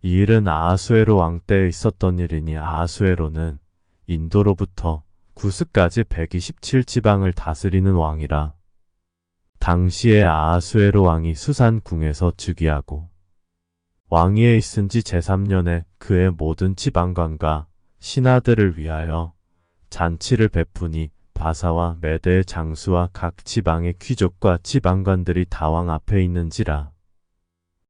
이 일은 아하수에로 왕 때에 있었던 일이니 아하수에로는 인도로부터 구스까지 127지방을 다스리는 왕이라. 당시에 아하수에로 왕이 수산궁에서 즉위하고 왕위에 있은 지 제3년에 그의 모든 지방관과 신하들을 위하여 잔치를 베푸니 바사와 메대의 장수와 각 지방의 귀족과 지방관들이 다 왕 앞에 있는지라.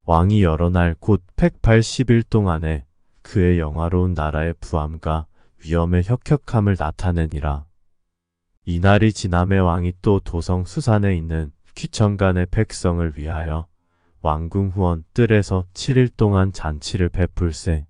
왕이 여러 날 곧 180일 동안에 그의 영화로운 나라의 부함과 위엄의 혁혁함을 나타내니라. 이날이 지남에 왕이 또 도성 수산에 있는 귀천간의 백성을 위하여 왕궁 후원 뜰에서 7일 동안 잔치를 베풀세.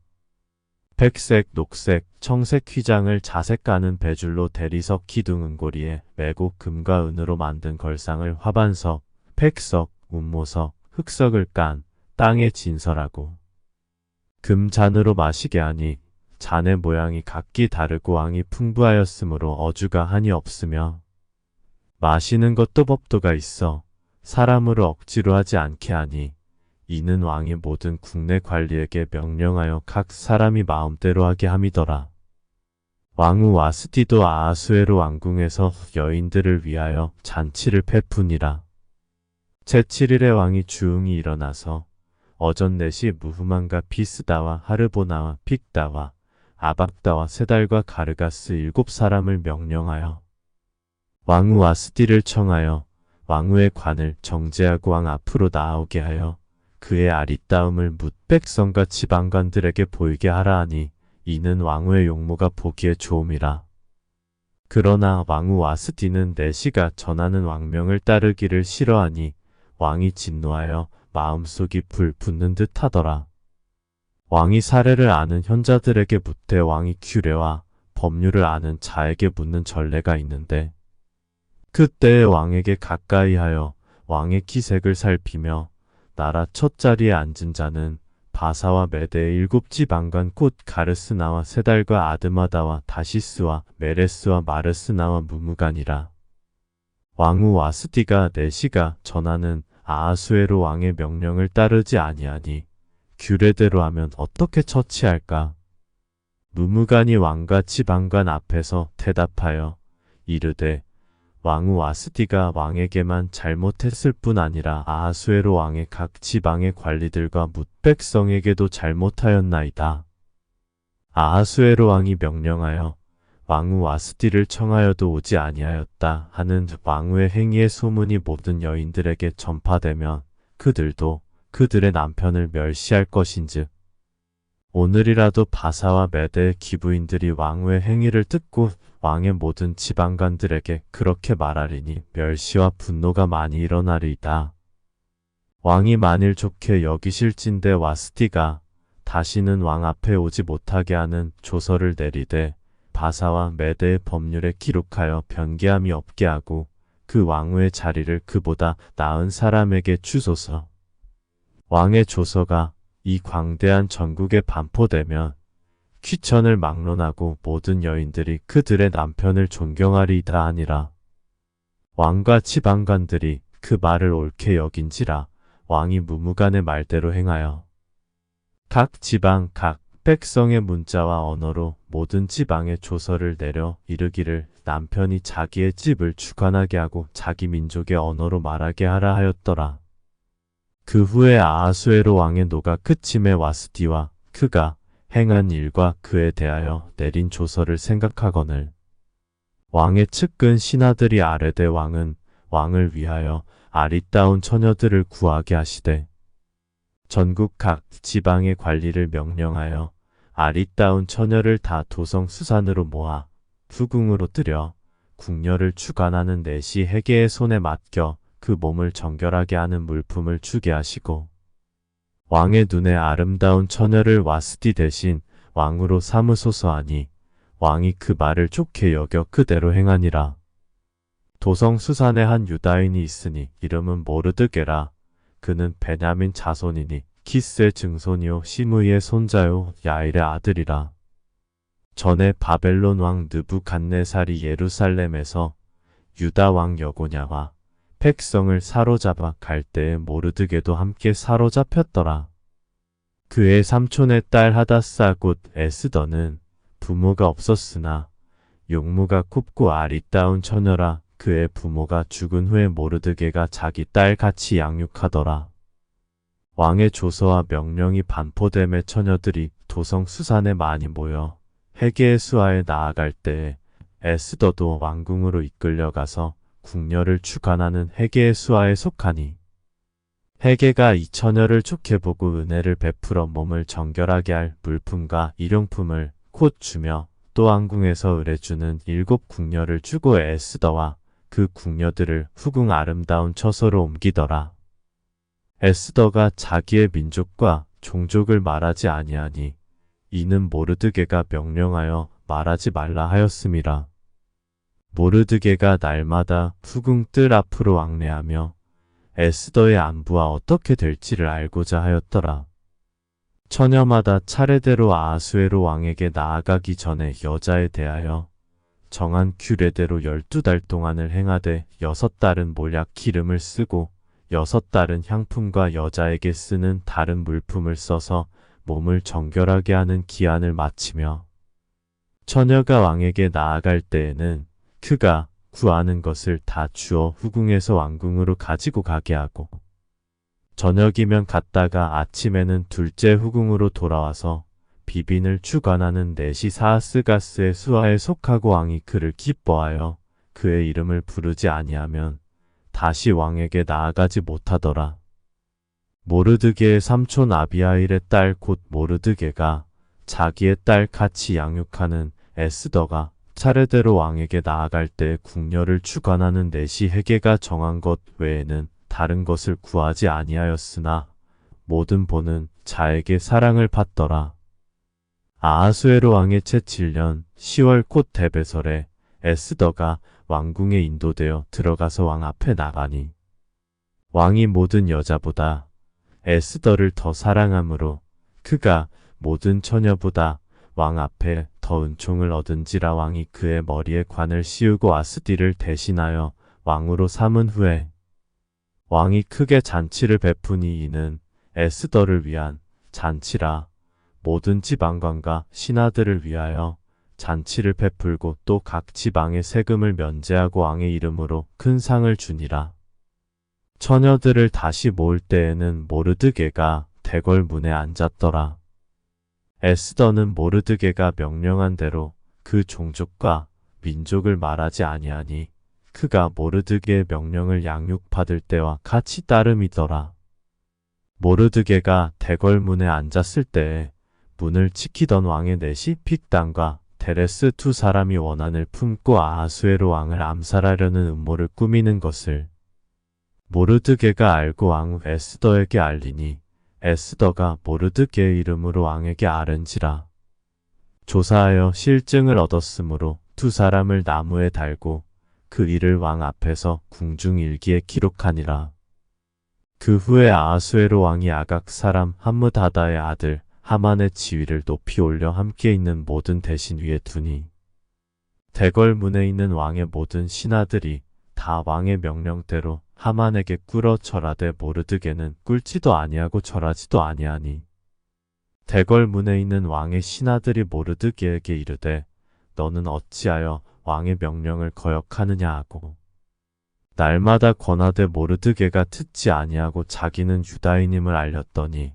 백색, 녹색, 청색 휘장을 자색 가는 배줄로 대리석 기둥 은고리에 매고 금과 은으로 만든 걸상을 화반석, 백석, 운모석, 흑석을 깐 땅에 진설하고 금잔으로 마시게 하니 잔의 모양이 각기 다르고 왕이 풍부하였으므로 어주가 한이 없으며 마시는 것도 법도가 있어 사람으로 억지로 하지 않게 하니 이는 왕이 모든 국내 관리에게 명령하여 각 사람이 마음대로 하게 함이더라. 왕후 와스티도 아하수에로 왕궁에서 여인들을 위하여 잔치를 베푸니라. 제7일에 왕이 주웅이 일어나서 어전 넷이 무흐만과 비스다와 하르보나와 빅다와 아박다와 세달과 가르가스 7사람을 명령하여 왕후 와스티를 청하여 왕후의 관을 정제하고 왕 앞으로 나아오게 하여 그의 아리따움을 뭇 백성과 지방관들에게 보이게 하라 하니 이는 왕후의 용모가 보기에 좋음이라. 그러나 왕후 와스티는 내시가 전하는 왕명을 따르기를 싫어하니 왕이 진노하여 마음속이 불 붙는 듯 하더라. 왕이 사례를 아는 현자들에게 묻되 왕이 규례와 법률을 아는 자에게 묻는 전례가 있는데 그때에 왕에게 가까이하여 왕의 기색을 살피며 나라 첫 자리에 앉은 자는 바사와 메대의 7지방관 곧 가르스나와 세달과 아드마다와 다시스와 메레스와 마르스나와 무무간이라. 왕후 와스티가 내시가 전하는 아하수에로 왕의 명령을 따르지 아니하니 규례대로 하면 어떻게 처치할까? 무무간이 왕과 지방관 앞에서 대답하여 이르되 왕후 와스티가 왕에게만 잘못했을 뿐 아니라 아하수에로 왕의 각 지방의 관리들과 뭇 백성에게도 잘못하였나이다. 아하수에로 왕이 명령하여 왕후 와스티를 청하여도 오지 아니하였다 하는 왕후의 행위의 소문이 모든 여인들에게 전파되면 그들도 그들의 남편을 멸시할 것인즉 오늘이라도 바사와 메대의 기부인들이 왕후의 행위를 듣고 왕의 모든 지방관들에게 그렇게 말하리니 멸시와 분노가 많이 일어나리이다. 왕이 만일 좋게 여기실진대 와스티가 다시는 왕 앞에 오지 못하게 하는 조서를 내리되 바사와 메대의 법률에 기록하여 변개함이 없게 하고 그 왕후의 자리를 그보다 나은 사람에게 주소서. 왕의 조서가 이 광대한 전국에 반포되면 귀천을 막론하고 모든 여인들이 그들의 남편을 존경하리이다 하니라. 왕과 지방관들이 그 말을 옳게 여긴지라 왕이 무무간의 말대로 행하여 각 지방 각 백성의 문자와 언어로 모든 지방에 조서를 내려 이르기를 남편이 자기의 집을 주관하게 하고 자기 민족의 언어로 말하게 하라 하였더라. 그 후에 아하수에로 왕의 노가 그침에 와스티와 그가 행한 일과 그에 대하여 내린 조서를 생각하거늘 왕의 측근 신하들이 아뢰되 왕은 왕을 위하여 아리따운 처녀들을 구하게 하시되 전국 각 지방의 관리를 명령하여 아리따운 처녀를 다 도성 수산으로 모아 후궁으로 들여 궁녀를 주관하는 내시 해계의 손에 맡겨 그 몸을 정결하게 하는 물품을 주게 하시고 왕의 눈에 아름다운 처녀를 와스티 대신 왕으로 삼으소서 하니 왕이 그 말을 좋게 여겨 그대로 행하니라. 도성 수산에 한 유다인이 있으니 이름은 모르드게라. 그는 베냐민 자손이니 키스의 증손이요 시므이의 손자요 야일의 아들이라. 전에 바벨론 왕 느부갓네살이 예루살렘에서 유다 왕 여고냐와 백성을 사로잡아 갈 때에 모르드게도 함께 사로잡혔더라. 그의 삼촌의 딸 하다사 곧 에스더는 부모가 없었으나 용모가 곱고 아리따운 처녀라. 그의 부모가 죽은 후에 모르드게가 자기 딸 같이 양육하더라. 왕의 조서와 명령이 반포됨에 처녀들이 도성 수산에 많이 모여 헤게의 수하에 나아갈 때에 에스더도 왕궁으로 이끌려가서 궁녀를 주관하는 헤게의 수하에 속하니 헤게가 이 처녀를 좋게 보고 은혜를 베풀어 몸을 정결하게 할 물품과 일용품을 곧 주며 또 왕궁에서 의뢰주는 7 궁녀를 주고 에스더와 그 궁녀들을 후궁 아름다운 처소로 옮기더라. 에스더가 자기의 민족과 종족을 말하지 아니하니 이는 모르드게가 명령하여 말하지 말라 하였음이라. 모르드게가 날마다 후궁 뜰 앞으로 왕래하며 에스더의 안부와 어떻게 될지를 알고자 하였더라. 처녀마다 차례대로 아하수에로 왕에게 나아가기 전에 여자에 대하여 정한 규례대로 12달 동안을 행하되 6달은 몰약 기름을 쓰고 6달은 향품과 여자에게 쓰는 다른 물품을 써서 몸을 정결하게 하는 기한을 마치며 처녀가 왕에게 나아갈 때에는 그가 구하는 것을 다 주어 후궁에서 왕궁으로 가지고 가게 하고 저녁이면 갔다가 아침에는 둘째 후궁으로 돌아와서 비빈을 주관하는 네시 사하스가스의 수하에 속하고 왕이 그를 기뻐하여 그의 이름을 부르지 아니하면 다시 왕에게 나아가지 못하더라. 모르드게의 삼촌 아비하일의 딸 곧 모르드게가 자기의 딸 같이 양육하는 에스더가 차례대로 왕에게 나아갈 때 궁녀를 주관하는 네시 헤게가 정한 것 외에는 다른 것을 구하지 아니하였으나 모든 보는 자에게 사랑을 받더라. 아하수에로 왕의 채 7년 10월 곧 데베설에 에스더가 왕궁에 인도되어 들어가서 왕 앞에 나가니 왕이 모든 여자보다 에스더를 더 사랑하므로 그가 모든 처녀보다 왕 앞에 더 은총을 얻은지라. 왕이 그의 머리에 관을 씌우고 아스디를 대신하여 왕으로 삼은 후에 왕이 크게 잔치를 베푸니 이는 에스더를 위한 잔치라. 모든 지방관과 신하들을 위하여 잔치를 베풀고 또 각 지방의 세금을 면제하고 왕의 이름으로 큰 상을 주니라. 처녀들을 다시 모을 때에는 모르드게가 대궐 문에 앉았더라. 에스더는 모르드게가 명령한 대로 그 종족과 민족을 말하지 아니하니 그가 모르드게의 명령을 양육받을 때와 같이 따름이더라. 모르드게가 대궐 문에 앉았을 때에 문을 지키던 왕의 넷이 빅단과 데레스 2 사람이 원한을 품고 아하수에로 왕을 암살하려는 음모를 꾸미는 것을 모르드게가 알고 왕 에스더에게 알리니 에스더가 모르드게의 이름으로 왕에게 아른지라. 조사하여 실증을 얻었으므로 2 사람을 나무에 달고 그 일을 왕 앞에서 궁중일기에 기록하니라. 그 후에 아하수에로 왕이 아각 사람 함므다다의 아들 하만의 지위를 높이 올려 함께 있는 모든 대신 위에 두니 대궐 문에 있는 왕의 모든 신하들이 다 왕의 명령대로 하만에게 꿇어 절하되 모르드게는 꿇지도 아니하고 절하지도 아니하니 대궐 문에 있는 왕의 신하들이 모르드게에게 이르되 너는 어찌하여 왕의 명령을 거역하느냐 하고 날마다 권하되 모르드게가 듣지 아니하고 자기는 유다인임을 알렸더니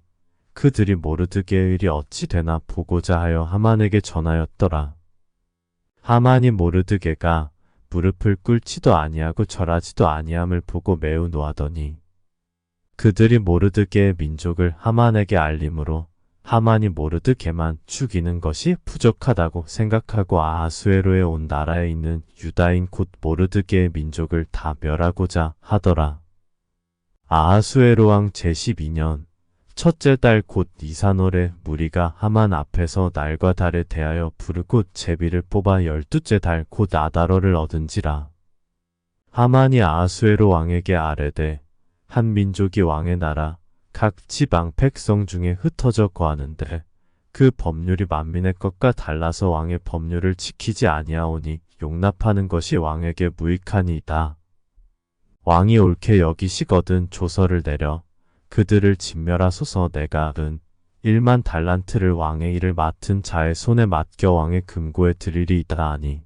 그들이 모르드게의 일이 어찌 되나 보고자 하여 하만에게 전하였더라. 하만이 모르드게가 무릎을 꿇지도 아니하고 절하지도 아니함을 보고 매우 노하더니 그들이 모르드게의 민족을 하만에게 알림으로 하만이 모르드게만 죽이는 것이 부족하다고 생각하고 아하수에로에 온 나라에 있는 유다인 곧 모르드게의 민족을 다 멸하고자 하더라. 아하수에로 왕 제12년 첫째 달 곧 니산월에 무리가 하만 앞에서 날과 달에 대하여 부르고 제비를 뽑아 12째 달 곧 아다러를 얻은지라. 하만이 아하수에로 왕에게 아뢰되 한 민족이 왕의 나라 각 지방 백성 중에 흩어져 거하는데 그 법률이 만민의 것과 달라서 왕의 법률을 지키지 아니하오니 용납하는 것이 왕에게 무익하니이다. 왕이 옳게 여기시거든 조서를 내려 그들을 진멸하소서. 내가 은 1만 달란트를 왕의 일을 맡은 자의 손에 맡겨 왕의 금고에 드리리이다 하니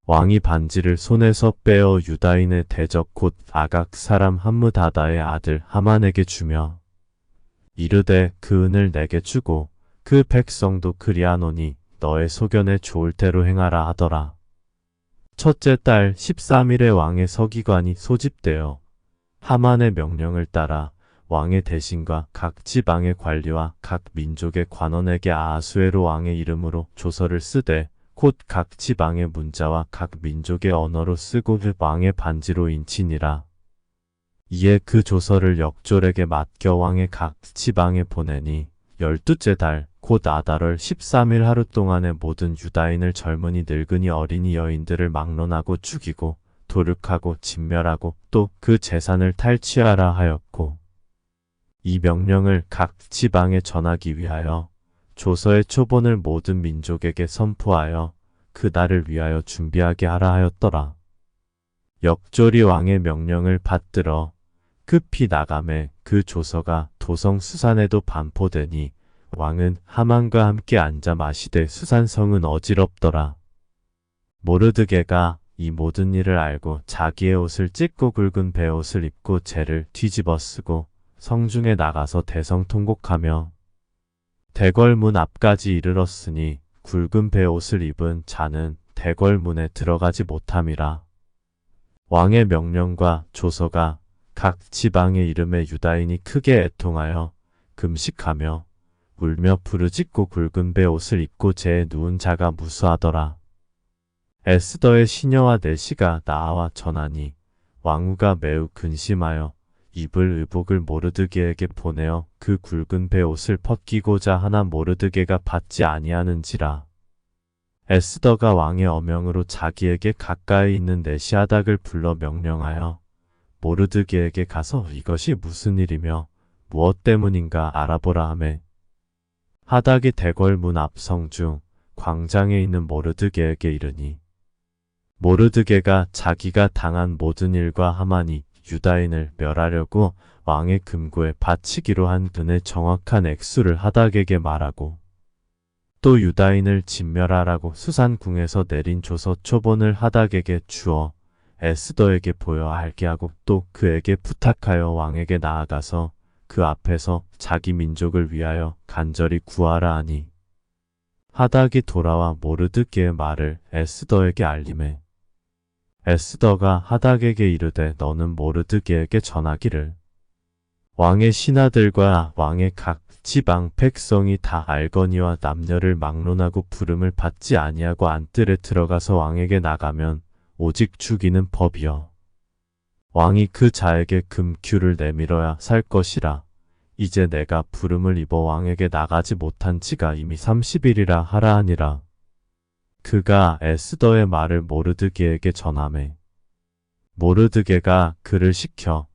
왕이 반지를 손에서 빼어 유다인의 대적 곧 아각 사람 함므다다의 아들 하만에게 주며 이르되 그 은을 내게 주고 그 백성도 그리하노니 너의 소견에 좋을 대로 행하라 하더라. 첫째 달 13일에 왕의 서기관이 소집되어 하만의 명령을 따라 왕의 대신과 각 지방의 관리와 각 민족의 관원에게 아하수에로 왕의 이름으로 조서를 쓰되 곧 각 지방의 문자와 각 민족의 언어로 쓰고 왕의 반지로 인치니라. 이에 그 조서를 역졸에게 맡겨 왕의 각 지방에 보내니 12째 달 곧 아달월 13일 하루 동안에 모든 유다인을 젊은이 늙은이 어린이 여인들을 막론하고 죽이고 도륙하고 진멸하고 또 그 재산을 탈취하라 하였고 이 명령을 각 지방에 전하기 위하여 조서의 초본을 모든 민족에게 선포하여 그날을 위하여 준비하게 하라 하였더라. 역졸이 왕의 명령을 받들어 급히 나가매 그 조서가 도성 수산에도 반포되니 왕은 하만과 함께 앉아 마시되 수산성은 어지럽더라. 모르드게가 이 모든 일을 알고 자기의 옷을 찢고 굵은 베옷을 입고 재를 뒤집어 쓰고 성중에 나가서 대성통곡하며 대궐문 앞까지 이르렀으니 굵은 베옷을 입은 자는 대궐문에 들어가지 못함이라. 왕의 명령과 조서가 각 지방의 이름에 유다인이 크게 애통하여 금식하며 울며 부르짖고 굵은 베옷을 입고 재에 누운 자가 무수하더라. 에스더의 시녀와 내시가 나아와 전하니 왕후가 매우 근심하여 입을 의복을 모르드게에게 보내어 그 굵은 베옷을 벗기고자 하나 모르드게가 받지 아니하는지라. 에스더가 왕의 어명으로 자기에게 가까이 있는 내시하닥을 불러 명령하여 모르드게에게 가서 이것이 무슨 일이며 무엇 때문인가 알아보라 하매 하닥이 대궐문 앞 성중 광장에 있는 모르드게에게 이르니 모르드게가 자기가 당한 모든 일과 하만이 유다인을 멸하려고 왕의 금고에 바치기로 한 은의 정확한 액수를 하닥에게 말하고 또 유다인을 진멸하라고 수산궁에서 내린 조서 초본을 하닥에게 주어 에스더에게 보여 알게 하고 또 그에게 부탁하여 왕에게 나아가서 그 앞에서 자기 민족을 위하여 간절히 구하라 하니 하닥이 돌아와 모르드게의 말을 에스더에게 알림해 에스더가 하닥에게 이르되 너는 모르드게에게 전하기를 왕의 신하들과 왕의 각 지방 백성이 다 알거니와 남녀를 막론하고 부름을 받지 아니하고 안뜰에 들어가서 왕에게 나가면 오직 죽이는 법이여. 왕이 그 자에게 금규를 내밀어야 살 것이라. 이제 내가 부름을 입어 왕에게 나가지 못한 지가 이미 30일이라 하라 하니라. 그가 에스더의 말을 모르드게에게 전하매 모르드게가 그를 시켜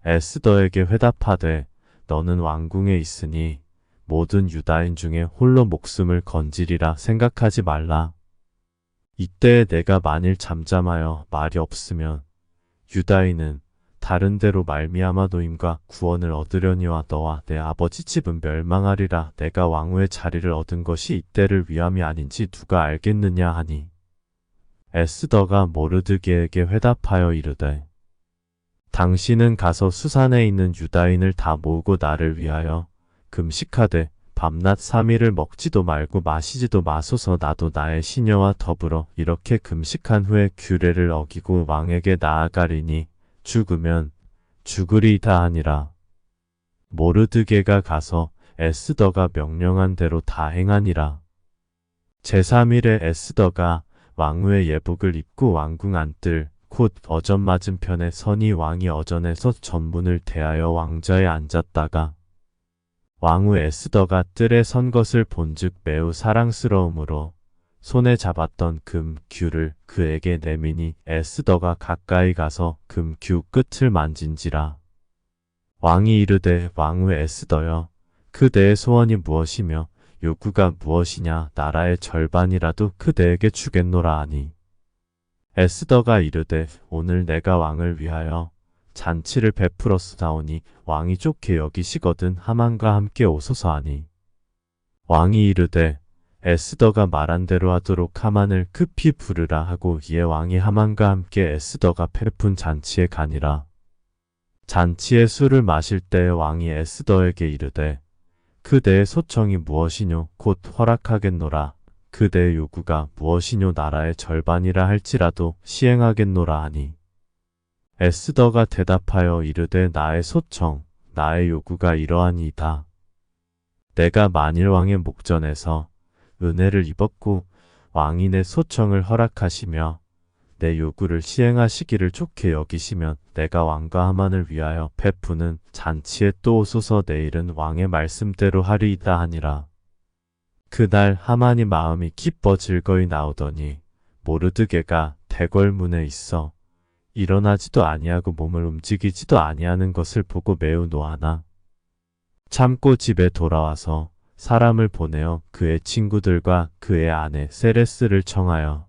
에스더에게 회답하되 너는 왕궁에 있으니 모든 유다인 중에 홀로 목숨을 건지리라 생각하지 말라. 이때에 내가 만일 잠잠하여 말이 없으면 유다인은 다른 데로 말미암아 노임과 구원을 얻으려니와 너와 내 아버지 집은 멸망하리라. 내가 왕후의 자리를 얻은 것이 이때를 위함이 아닌지 누가 알겠느냐 하니 에스더가 모르드게에게 회답하여 이르되 당신은 가서 수산에 있는 유다인을 다 모으고 나를 위하여 금식하되 밤낮 3일을 먹지도 말고 마시지도 마소서. 나도 나의 시녀와 더불어 이렇게 금식한 후에 규례를 어기고 왕에게 나아가리니 죽으면 죽으리이다 하니라. 모르드게가 가서 에스더가 명령한 대로 다 행하니라. 제3일에 에스더가 왕후의 예복을 입고 왕궁 안뜰 곧 어전 맞은편에 서니 왕이 어전에서 전문을 대하여 왕좌에 앉았다가 왕후 에스더가 뜰에 선 것을 본즉 매우 사랑스러움으로 손에 잡았던 금규를 그에게 내미니 에스더가 가까이 가서 금규 끝을 만진지라. 왕이 이르되 왕후 에스더여 그대의 소원이 무엇이며 요구가 무엇이냐. 나라의 절반이라도 그대에게 주겠노라 하니 에스더가 이르되 오늘 내가 왕을 위하여 잔치를 베풀었사오니 왕이 좋게 여기시거든 하만과 함께 오소서 하니 왕이 이르되 에스더가 말한 대로 하도록 하만을 급히 부르라 하고 이에 왕이 하만과 함께 에스더가 베푼 잔치에 가니라. 잔치에 술을 마실 때에 왕이 에스더에게 이르되 그대의 소청이 무엇이뇨 곧 허락하겠노라. 그대의 요구가 무엇이뇨 나라의 절반이라 할지라도 시행하겠노라 하니 에스더가 대답하여 이르되 나의 소청 나의 요구가 이러하니이다. 내가 만일 왕의 목전에서 은혜를 입었고 왕이 내 소청을 허락하시며 내 요구를 시행하시기를 좋게 여기시면 내가 왕과 하만을 위하여 베푸는 잔치에 또 오소서. 내일은 왕의 말씀대로 하리이다 하니라. 그날 하만이 마음이 기뻐 즐거이 나오더니 모르드게가 대궐문에 있어 일어나지도 아니하고 몸을 움직이지도 아니하는 것을 보고 매우 노하나 참고 집에 돌아와서 사람을 보내어 그의 친구들과 그의 아내 세레스를 청하여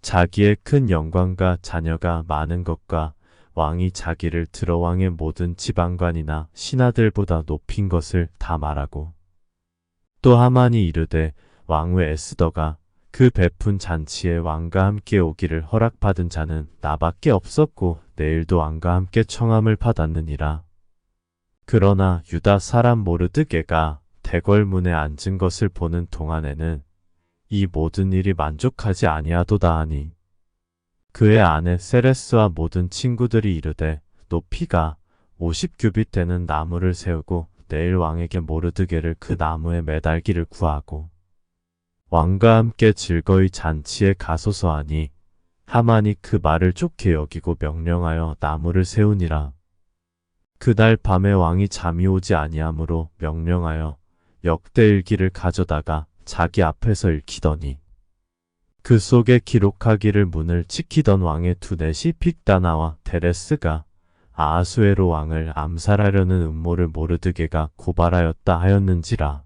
자기의 큰 영광과 자녀가 많은 것과 왕이 자기를 들어 왕의 모든 지방관이나 신하들보다 높인 것을 다 말하고 또 하만이 이르되 왕후 에스더가 그 베푼 잔치에 왕과 함께 오기를 허락받은 자는 나밖에 없었고 내일도 왕과 함께 청함을 받았느니라. 그러나 유다 사람 모르드게가 대궐문에 앉은 것을 보는 동안에는 이 모든 일이 만족하지 아니하도다 하니 그의 아내 세레스와 모든 친구들이 이르되 높이가 50규빗 되는 나무를 세우고 내일 왕에게 모르드게를 그 나무에 매달기를 구하고 왕과 함께 즐거이 잔치에 가소서 하니 하만이 그 말을 좋게 여기고 명령하여 나무를 세우니라. 그날 밤에 왕이 잠이 오지 아니하므로 명령하여 역대일기를 가져다가 자기 앞에서 읽히더니 그 속에 기록하기를 문을 지키던 왕의 두 넷이 빅다나와 데레스가 아하수에로 왕을 암살하려는 음모를 모르드게가 고발하였다 하였는지라.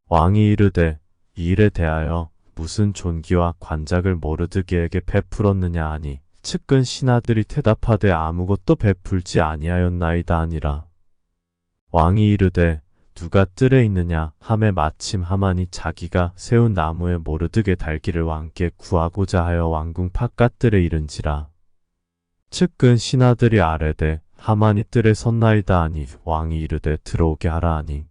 왕이 이르되 이 일에 대하여 무슨 존귀와 관작을 모르드게에게 베풀었느냐 하니 측근 신하들이 대답하되 아무것도 베풀지 아니하였나이다 하니라. 왕이 이르되 누가 뜰에 있느냐 하매 마침 하만이 자기가 세운 나무에 모르드게 달기를 왕께 구하고자 하여 왕궁 바깥뜰에 이른지라. 측근 신하들이 아뢰되 하만이 뜰에 섰나이다 하니 왕이 이르되 들어오게 하라 하니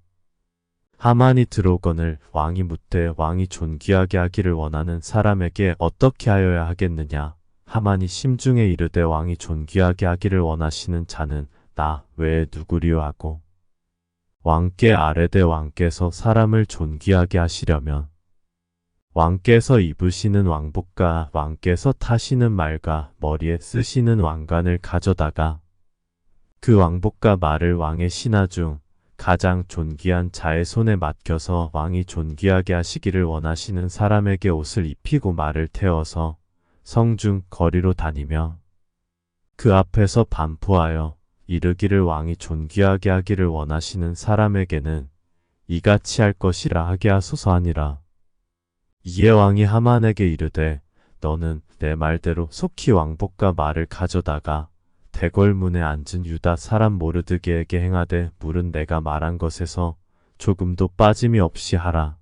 하만이 들어오거늘 왕이 묻되 왕이 존귀하게 하기를 원하는 사람에게 어떻게 하여야 하겠느냐. 하만이 심중에 이르되 왕이 존귀하게 하기를 원하시는 자는 나 외에 누구리요 하고 왕께 아뢰되 왕께서 사람을 존귀하게 하시려면 왕께서 입으시는 왕복과 왕께서 타시는 말과 머리에 쓰시는 왕관을 가져다가 그 왕복과 말을 왕의 신하 중 가장 존귀한 자의 손에 맡겨서 왕이 존귀하게 하시기를 원하시는 사람에게 옷을 입히고 말을 태워서 성중 거리로 다니며 그 앞에서 반포하여 이르기를 왕이 존귀하게 하기를 원하시는 사람에게는 이같이 할 것이라 하게 하소서 하니라. 이에 왕이 하만에게 이르되 너는 내 말대로 속히 왕복과 말을 가져다가 대궐문에 앉은 유다 사람 모르드게에게 행하되 물은 내가 말한 것에서 조금도 빠짐이 없이 하라.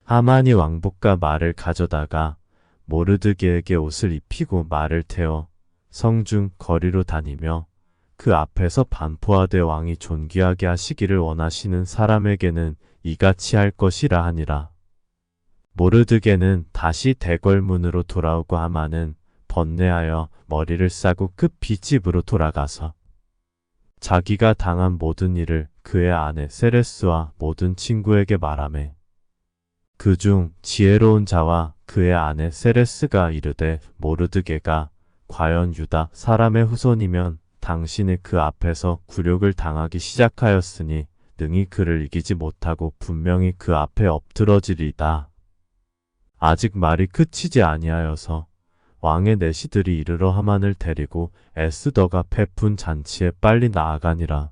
하만이 왕복과 말을 가져다가 모르드게에게 옷을 입히고 말을 태워 성중 거리로 다니며 그 앞에서 반포하되 왕이 존귀하게 하시기를 원하시는 사람에게는 이같이 할 것이라 하니라. 모르드게는 다시 대궐문으로 돌아오고 하만은 번뇌하여 머리를 싸고 급히 집으로 돌아가서 자기가 당한 모든 일을 그의 아내 세레스와 모든 친구에게 말하매 그중 지혜로운 자와 그의 아내 세레스가 이르되 모르드게가 과연 유다 사람의 후손이면 당신이 그 앞에서 굴욕을 당하기 시작하였으니 능히 그를 이기지 못하고 분명히 그 앞에 엎드러지리이다. 아직 말이 그치지 아니하여서 왕의 내시들이 이르러 하만을 데리고 에스더가 베푼 잔치에 빨리 나아가니라.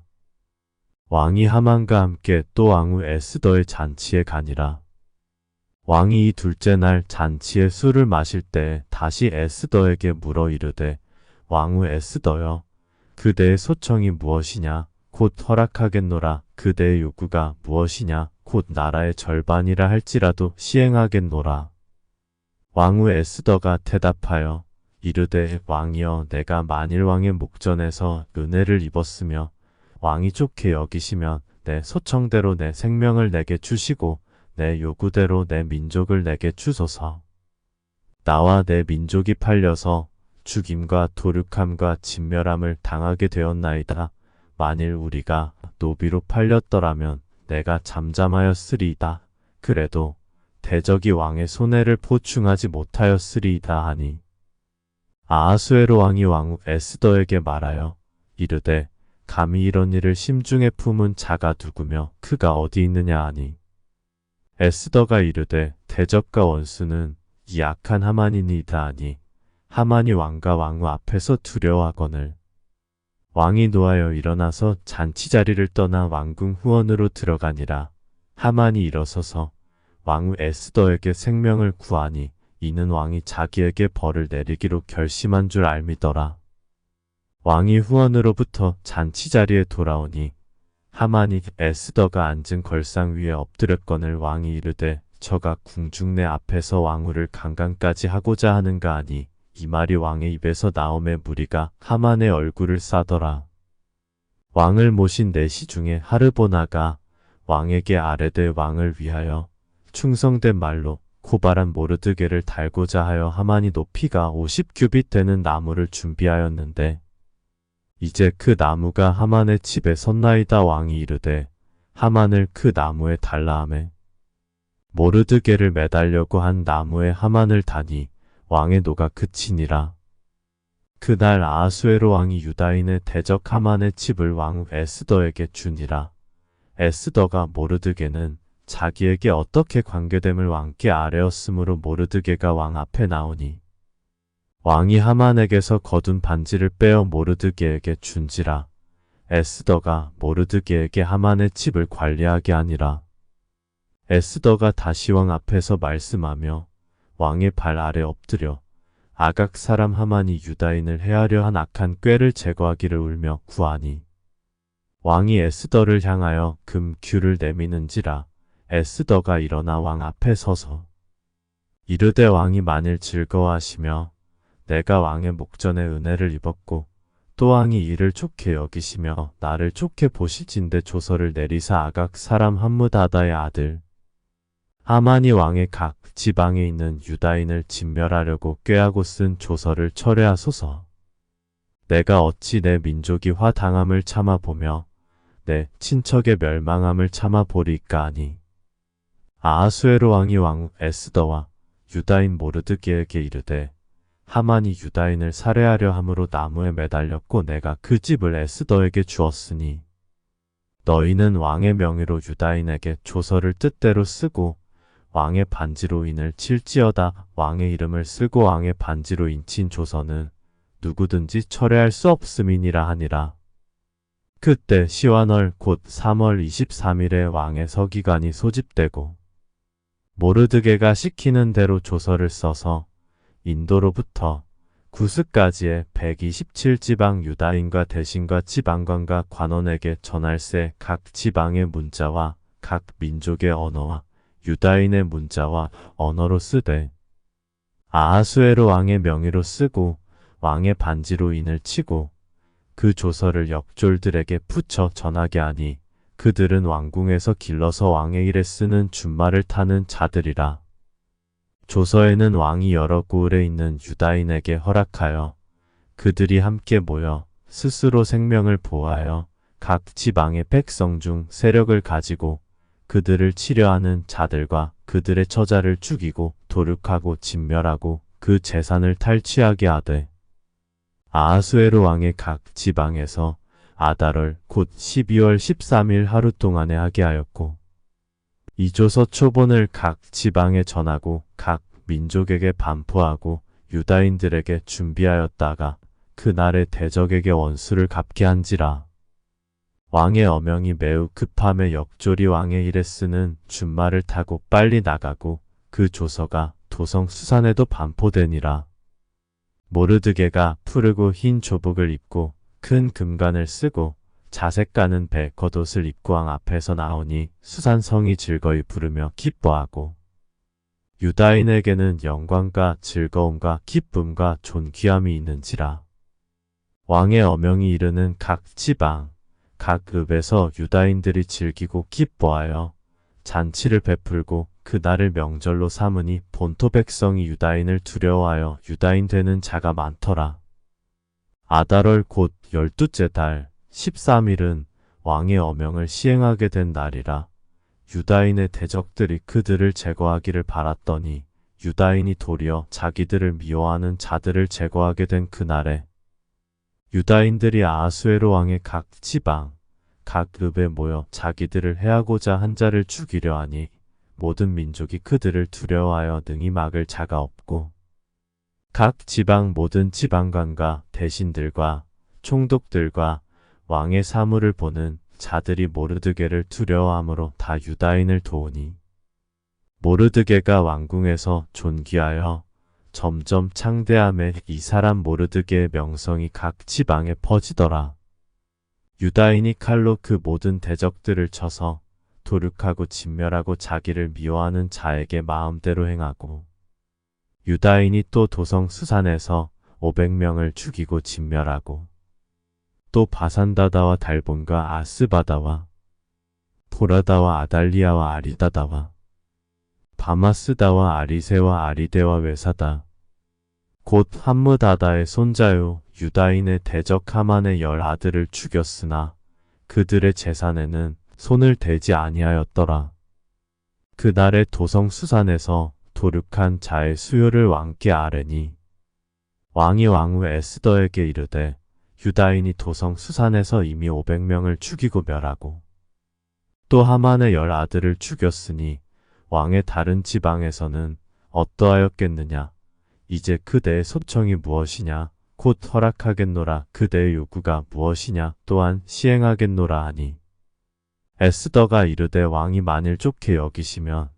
왕이 하만과 함께 또 왕후 에스더의 잔치에 가니라. 왕이 이 둘째 날 잔치에 술을 마실 때에 다시 에스더에게 물어 이르되 왕후 에스더여 그대의 소청이 무엇이냐 곧 허락하겠노라. 그대의 요구가 무엇이냐 곧 나라의 절반이라 할지라도 시행하겠노라. 왕후 에스더가 대답하여 이르되 왕이여 내가 만일 왕의 목전에서 은혜를 입었으며 왕이 좋게 여기시면 내 소청대로 내 생명을 내게 주시고 내 요구대로 내 민족을 내게 주소서. 나와 내 민족이 팔려서 죽임과 도륙함과 진멸함을 당하게 되었나이다. 만일 우리가 노비로 팔렸더라면 내가 잠잠하였으리이다. 그래도 대적이 왕의 손해를 보충하지 못하였으리이다 하니 아하수에로 왕이 왕후 에스더에게 말하여 이르되 감히 이런 일을 심중에 품은 자가 누구며 그가 어디 있느냐 하니 에스더가 이르되 대적과 원수는 이 악한 하만이니이다 하니 하만이 왕과 왕후 앞에서 두려워하거늘 왕이 노하여 일어나서 잔치자리를 떠나 왕궁 후원으로 들어가니라. 하만이 일어서서 왕후 에스더에게 생명을 구하니 이는 왕이 자기에게 벌을 내리기로 결심한 줄 알미더라. 왕이 후원으로부터 잔치자리에 돌아오니 하만이 에스더가 앉은 걸상 위에 엎드렸거늘 왕이 이르되 저가 궁중내 앞에서 왕후를 강간까지 하고자 하는가 하니 이 말이 왕의 입에서 나오매 무리가 하만의 얼굴을 싸더라. 왕을 모신 내시 중에 하르보나가 왕에게 아뢰되 왕을 위하여 충성된 말로 고발한 모르드게를 달고자 하여 하만이 높이가 50규빗 되는 나무를 준비하였는데 이제 그 나무가 하만의 집에 섰나이다. 왕이 이르되 하만을 그 나무에 달라 하매 모르드게를 매달려고 한 나무에 하만을 다니 왕의 노가 그치니라. 그날 아하수에로 왕이 유다인의 대적 하만의 집을 왕후 에스더에게 주니라. 에스더가 모르드게는 자기에게 어떻게 관계됨을 왕께 아뢰었으므로 모르드게가 왕 앞에 나오니 왕이 하만에게서 거둔 반지를 빼어 모르드게에게 준지라. 에스더가 모르드게에게 하만의 집을 관리하게 하니라. 에스더가 다시 왕 앞에서 말씀하며 왕의 발 아래 엎드려 아각 사람 하만이 유다인을 해하려 한 악한 꾀를 제거하기를 울며 구하니 왕이 에스더를 향하여 금규를 내미는지라. 에스더가 일어나 왕 앞에 서서 이르되 왕이 만일 즐거워하시며 내가 왕의 목전에 은혜를 입었고 또 왕이 이를 좋게 여기시며 나를 좋게 보실진대 조서를 내리사 아각 사람 함므다다의 아들 하만이 왕의 각 지방에 있는 유다인을 진멸하려고 꾀하고 쓴 조서를 철회하소서. 내가 어찌 내 민족이 화당함을 참아보며 내 친척의 멸망함을 참아보리까 하니 아하수에로 왕이 왕후 에스더와 유다인 모르드게에게 이르되 하만이 유다인을 살해하려 함으로 나무에 매달렸고 내가 그 집을 에스더에게 주었으니 너희는 왕의 명의로 유다인에게 조서를 뜻대로 쓰고 왕의 반지로 인을 칠지어다. 왕의 이름을 쓰고 왕의 반지로 인친 조서는 누구든지 철회할 수 없음이니라 하니라. 그때 시완월 곧 3월 23일에 왕의 서기관이 소집되고 모르드게가 시키는 대로 조서를 써서 인도로부터 구스까지의 127지방 유다인과 대신과 지방관과 관원에게 전할세. 각 지방의 문자와 각 민족의 언어와 유다인의 문자와 언어로 쓰되 아하수에로 왕의 명의로 쓰고 왕의 반지로 인을 치고 그 조서를 역졸들에게 붙여 전하게 하니 그들은 왕궁에서 길러서 왕의 일에 쓰는 준말을 타는 자들이라. 조서에는 왕이 여러 고을에 있는 유다인에게 허락하여 그들이 함께 모여 스스로 생명을 보호하여 각 지방의 백성 중 세력을 가지고 그들을 치려하는 자들과 그들의 처자를 죽이고 도륙하고 진멸하고 그 재산을 탈취하게 하되 아하수에로 왕의 각 지방에서 아달월 곧 12월 13일 하루 동안에 하게 하였고 이 조서 초본을 각 지방에 전하고 각 민족에게 반포하고 유다인들에게 준비하였다가 그날의 대적에게 원수를 갚게 한지라. 왕의 어명이 매우 급함에 역졸이 왕의 일에 쓰는 준말을 타고 빨리 나가고 그 조서가 도성 수산에도 반포되니라. 모르드게가 푸르고 흰 조복을 입고 큰 금관을 쓰고 자색 가는 배 겉옷을 입고 왕 앞에서 나오니 수산성이 즐거이 부르며 기뻐하고 유다인에게는 영광과 즐거움과 기쁨과 존귀함이 있는지라. 왕의 어명이 이르는 각 지방, 각 읍에서 유다인들이 즐기고 기뻐하여 잔치를 베풀고 그날을 명절로 삼으니 본토 백성이 유다인을 두려워하여 유다인 되는 자가 많더라. 아달월 곧 12째 달 13일은 왕의 어명을 시행하게 된 날이라. 유다인의 대적들이 그들을 제거하기를 바랐더니 유다인이 도리어 자기들을 미워하는 자들을 제거하게 된 그날에 유다인들이 아하수에로 왕의 각 지방, 각 읍에 모여 자기들을 해하고자 한 자를 죽이려 하니 모든 민족이 그들을 두려워하여 능히 막을 자가 없고 각 지방 모든 지방관과 대신들과 총독들과 왕의 사물을 보는 자들이 모르드게를 두려워함으로 다 유다인을 도우니 모르드게가 왕궁에서 존귀하여 점점 창대함에 이 사람 모르드게의 명성이 각 지방에 퍼지더라. 유다인이 칼로 그 모든 대적들을 쳐서 도륙하고 진멸하고 자기를 미워하는 자에게 마음대로 행하고 유다인이 또 도성 수산에서 500명을 죽이고 진멸하고 또 바산다다와 달본과 아스바다와 포라다와 아달리아와 아리다다와 바마스다와 아리세와 아리데와 외사다 곧 함므다다의 손자요 유다인의 대적 하만의 10아들을 죽였으나 그들의 재산에는 손을 대지 아니하였더라. 그날의 도성 수산에서 도륙한 자의 수요를 왕께 아뢰니 왕이 왕후 에스더에게 이르되 유다인이 도성 수산에서 이미 500명을 죽이고 멸하고 또 하만의 10아들을 죽였으니 왕의 다른 지방에서는 어떠하였겠느냐. 이제 그대의 소청이 무엇이냐. 곧 허락하겠노라. 그대의 요구가 무엇이냐. 또한 시행하겠노라 하니 에스더가 이르되 왕이 만일 좋게 여기시면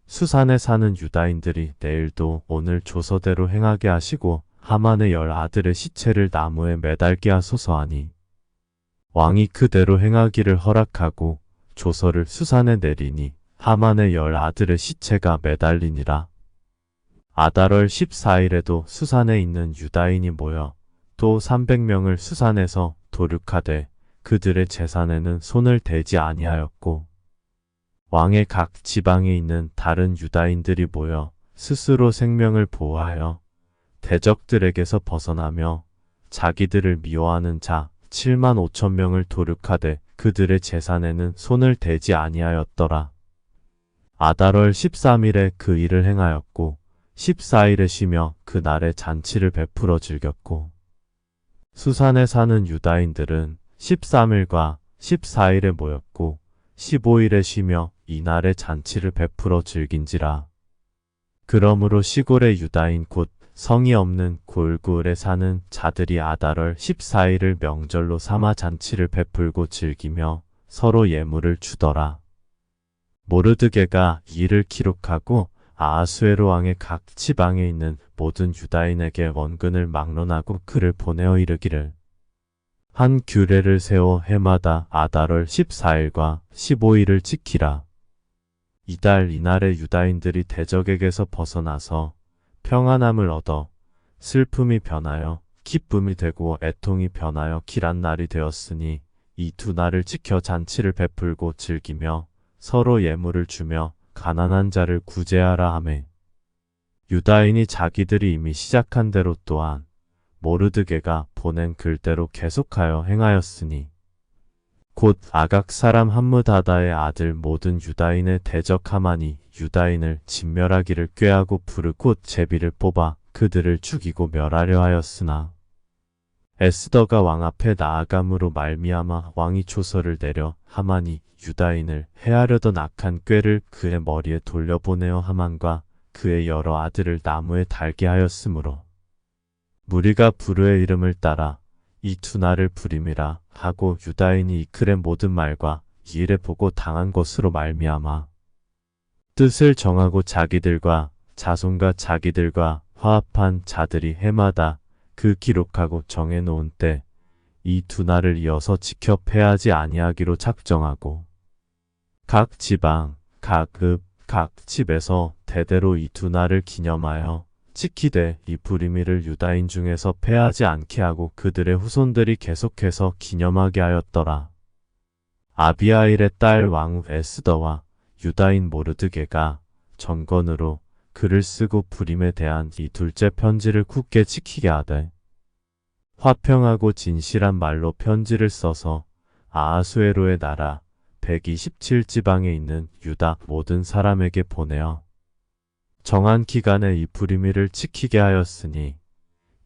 수산에 사는 유다인들이 내일도 오늘 조서대로 행하게 하시고 하만의 10아들의 시체를 나무에 매달게 하소서 하니 왕이 그대로 행하기를 허락하고 조서를 수산에 내리니 하만의 10아들의 시체가 매달리니라. 아달월 14일에도 수산에 있는 유다인이 모여 또 300명을 수산에서 도륙하되 그들의 재산에는 손을 대지 아니하였고 왕의 각 지방에 있는 다른 유다인들이 모여 스스로 생명을 보호하여 대적들에게서 벗어나며 자기들을 미워하는 자 7만 5천 명을 도륙하되 그들의 재산에는 손을 대지 아니하였더라. 아달월 13일에 그 일을 행하였고 14일에 쉬며 그날에 잔치를 베풀어 즐겼고 수산에 사는 유다인들은 13일과 14일에 모였고 15일에 쉬며 이날에 잔치를 베풀어 즐긴지라. 그러므로 시골의 유다인 곧 성이 없는 골굴에 사는 자들이 아달월 14일을 명절로 삼아 잔치를 베풀고 즐기며 서로 예물을 주더라. 모르드게가 이를 기록하고 아하수에로 왕의 각 지방에 있는 모든 유다인에게 원근을 막론하고 그를 보내어 이르기를 한 규례를 세워 해마다 아달월 14일과 15일을 지키라. 이달 이날에 유다인들이 대적에게서 벗어나서 평안함을 얻어 슬픔이 변하여 기쁨이 되고 애통이 변하여 길한 날이 되었으니 이 두 날을 지켜 잔치를 베풀고 즐기며 서로 예물을 주며 가난한 자를 구제하라 하매 유다인이 자기들이 이미 시작한 대로 또한 모르드게가 보낸 글대로 계속하여 행하였으니 곧 아각 사람 함므다다의 아들 모든 유다인의 대적 하만이 유다인을 진멸하기를 꾀하고 불을 곧 제비를 뽑아 그들을 죽이고 멸하려 하였으나 에스더가 왕 앞에 나아감으로 말미암아 왕이 조서를 내려 하만이 유다인을 해하려던 악한 꾀를 그의 머리에 돌려보내어 하만과 그의 여러 아들을 나무에 달게 하였으므로 무리가 부르의 이름을 따라 이 두 날을 부림이라 하고 유다인이 이 글의 모든 말과 이 일에 보고 당한 것으로 말미암아 뜻을 정하고 자기들과 자손과 자기들과 화합한 자들이 해마다 그 기록하고 정해놓은 때 이 두 날을 이어서 지켜 패하지 아니하기로 작정하고 각 지방, 각 읍, 각 집에서 대대로 이 두 날을 기념하여 지키되 이 불임이를 유다인 중에서 패하지 않게 하고 그들의 후손들이 계속해서 기념하게 하였더라. 아비하일의 딸 왕후 에스더와 유다인 모르드게가 전건으로 글을 쓰고 불임에 대한 이 둘째 편지를 굳게 지키게 하되 화평하고 진실한 말로 편지를 써서 아하수에로의 나라 127지방에 있는 유다 모든 사람에게 보내어 정한 기간에 이 불임일을 지키게 하였으니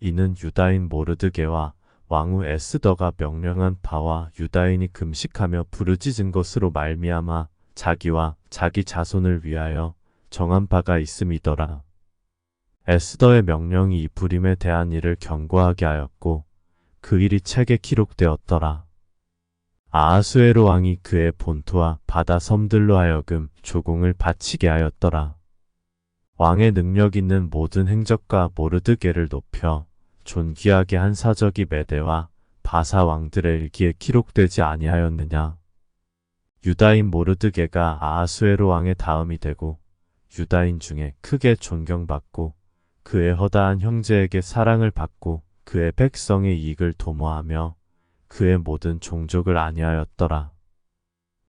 이는 유다인 모르드게와 왕후 에스더가 명령한 바와 유다인이 금식하며 부르짖은 것으로 말미암아 자기와 자기 자손을 위하여 정한 바가 있음이더라. 에스더의 명령이 이 불임에 대한 일을 경고하게 하였고 그 일이 책에 기록되었더라. 아하수에로 왕이 그의 본토와 바다 섬들로 하여금 조공을 바치게 하였더라. 왕의 능력 있는 모든 행적과 모르드게를 높여 존귀하게 한 사적이 메대와 바사 왕들의 일기에 기록되지 아니하였느냐. 유다인 모르드게가 아하수에로 왕의 다음이 되고 유다인 중에 크게 존경받고 그의 허다한 형제에게 사랑을 받고 그의 백성의 이익을 도모하며 그의 모든 종족을 안위하였더라.